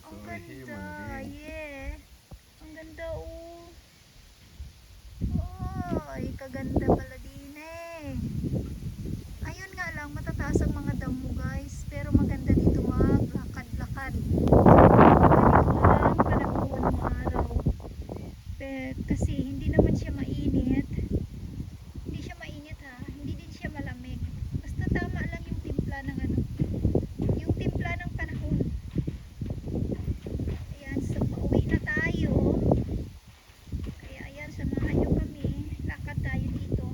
Ang ganda. Yeah. Ang ganda oh. Ay, kaganda pala din eh. Ayun nga lang, matataas ang mga damo guys. Pero maganda dito maglakad-lakad. Ganito lang panahon ng araw. Kasi hindi naman siya mainit. Hindi siya mainit ha. Hindi din siya malamig. Basta tama lang yung timpla ng ano. Yung timpla ng panahon. Ayan, so pauwi na tayo. Kaya ayan, samahan nyo kami. Lakad tayo dito.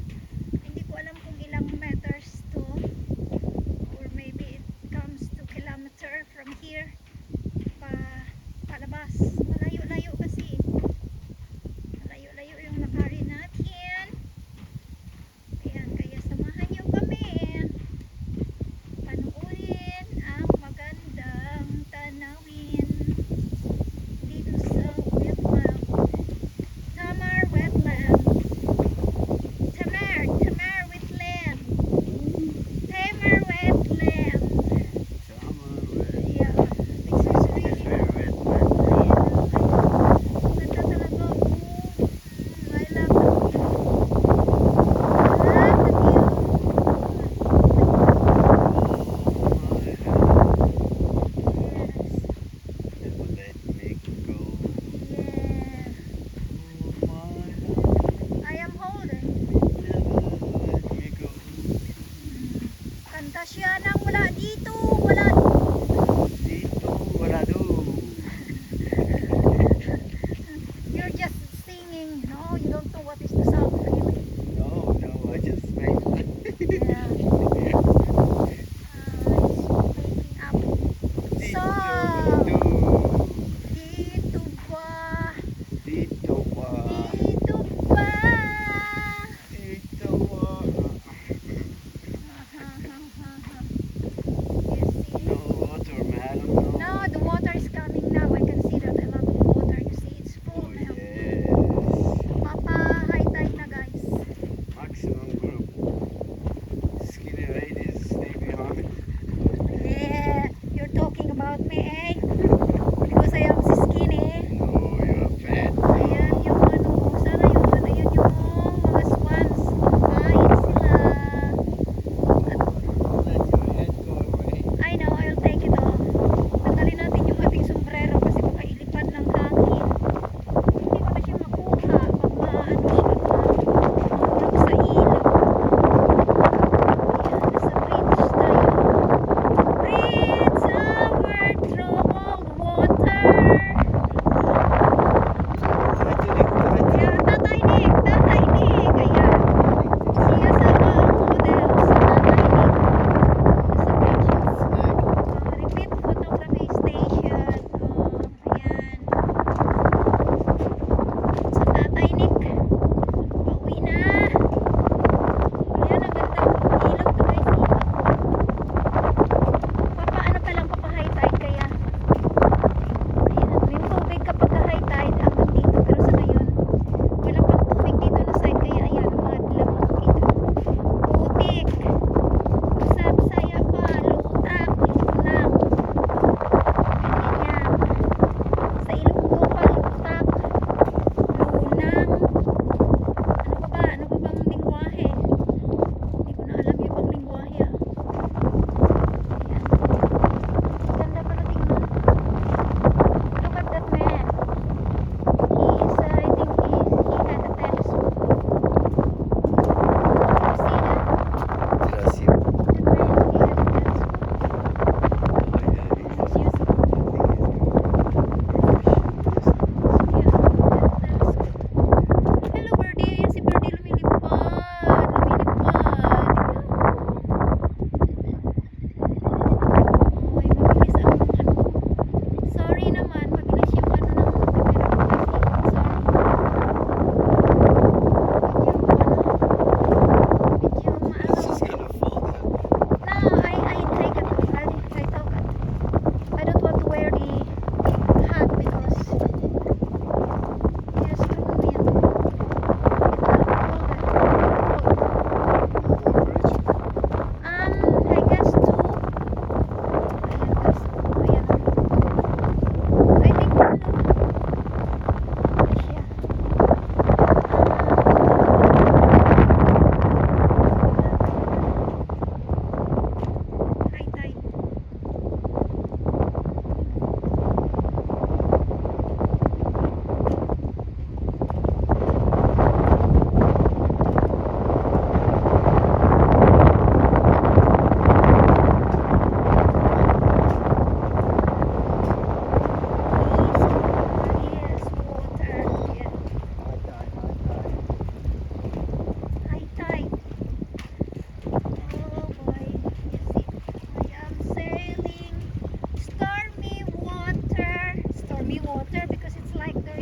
Hindi ko alam kung ilang meters to. Or maybe it comes to kilometer from here. Palabas. Malayo-layo kasi. Malayo-layo yung lakarin natin. Ayan, kaya samahan nyo kami. Panuorin ang magandang tanawin dito sa wetland. Tamar wetland. Tamar wetland. Tamar wetland. Yeah, this is really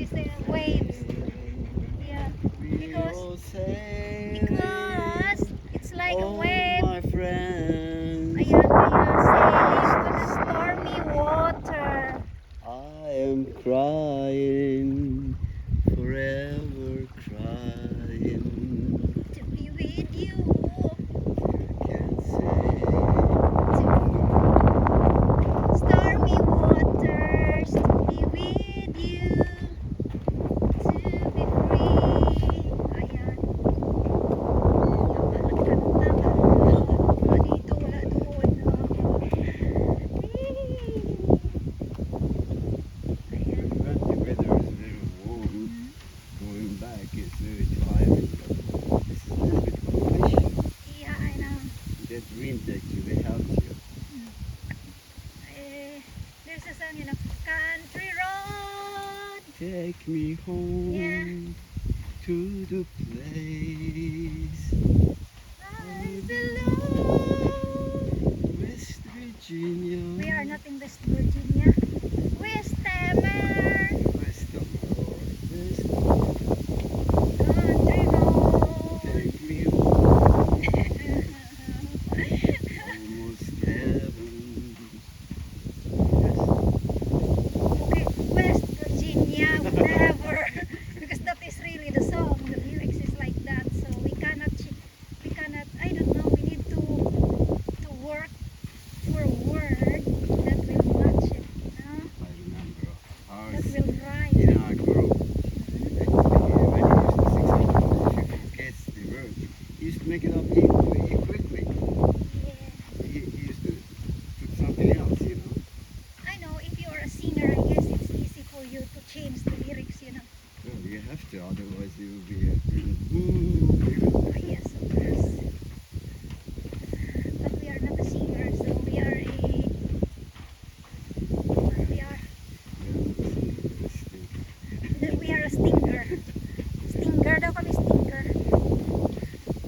with the waves. Yeah, because it's like a wave. my friends, Ayan, kaya sailing on the stormy water. I am crying, forever crying. To be with you. Can't say. Stormy waters, to be with you, to be free. Ayan. Wala dito, wala doon. Ayan. When the weather is very warm, going back is very tiring. This is a little bit completion. Yeah, I know. That wind actually helps you. There's a song, Country Road. Take me home Yeah. to the place I belong. West Virginia. We are not in West Virginia. West Hammer. West of West. Country Road. Take me home, almost heaven. Okay, West Virginia, whatever. Because that is really the song. The lyrics is like that. So we cannot, I don't know, we need to work for a word that will match it. No? I remember That ours will rhyme. in our group. When he used to sing something, if he gets the word, he used to make it up quickly. Yeah. He used to put something else, you know. I know, if you are a singer, I guess it's easy for you to change the lyrics. Well, you have to, otherwise you will be Oh, yes, of course. But we are not a singer, so we are we are a stinger. Stinger daw kami, stinger.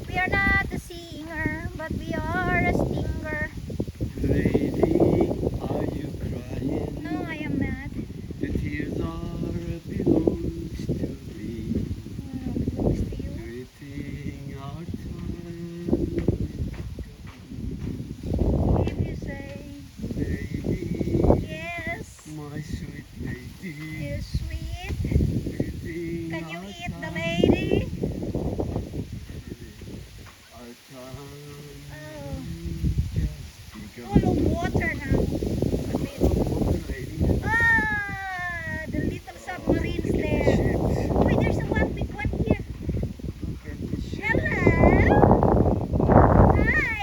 We are not a singer, but we are a stinger. Lady, are you crying? No, I am not. The tears are belongs to me. Belongs to you. Greeting our time. If you say Lady, yes, my sweet lady. you're sweet. Greeting Can you our eat the time. lady? Our time. Oh. Just Full of water now. water, lady. Ah, the little submarines Look at the there. ships. Oh, wait, there's a one big one here. Look at the ships. Hello. Hi.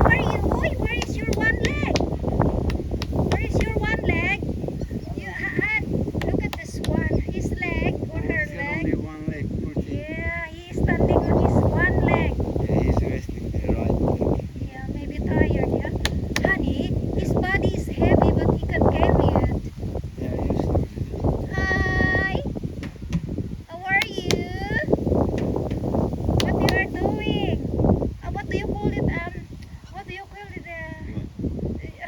Where are you? Oi, where is your one leg? Where is your one leg? You look at this one. His leg or her He's got only leg. one leg, poor thing. Yeah, he is standing on his one leg. Yeah, he's resting there, right? Yeah, maybe tired, yeah. Honey, his body is heavy, but he can carry it. Yeah, used to. Hi. How are you? What you are doing? What do you call it? What do you call it?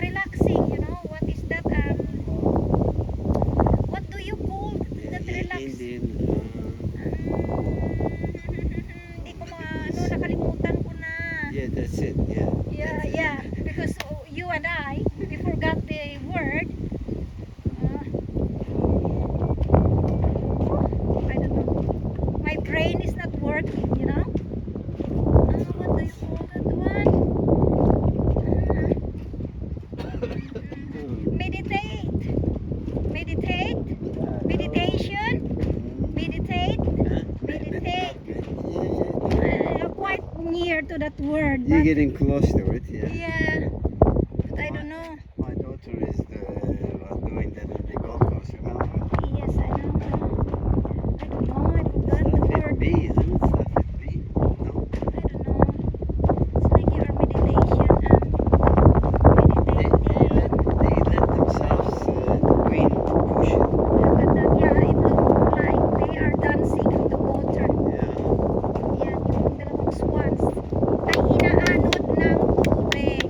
Relaxing. What is that? What do you call that relax? Indian. Hindi ko nakalimutan ko na. Yeah, that's it. Yeah. Yeah, yeah. Because you and I, we forgot the word. I don't know. My brain is not working. What do you call that one? Meditate. Meditate. Meditation. Meditate. Meditate. You're quite near to that word. You're But getting close to it, yeah. yeah, but I don't know. My daughter is doing that in the golf course, remember? Yes, I know. I don't know. I forgot the Start with word. B, isn't it? Start with B. No? I don't know. It's like your meditation. They Meditating. let themselves, the wind push it. Yeah, it looked like they are dancing on the water. Yeah. Yan, yung dalawang swans ay inaanod ng tubig.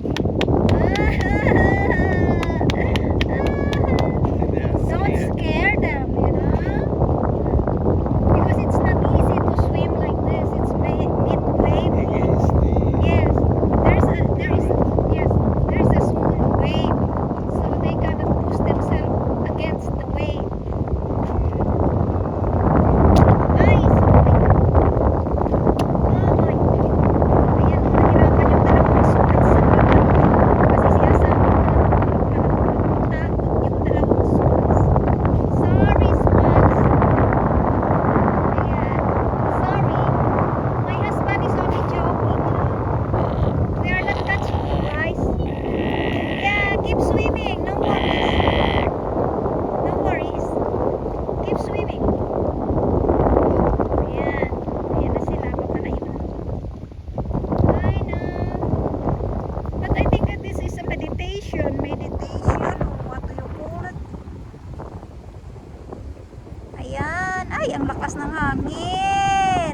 Ay, ang lakas ng hangin.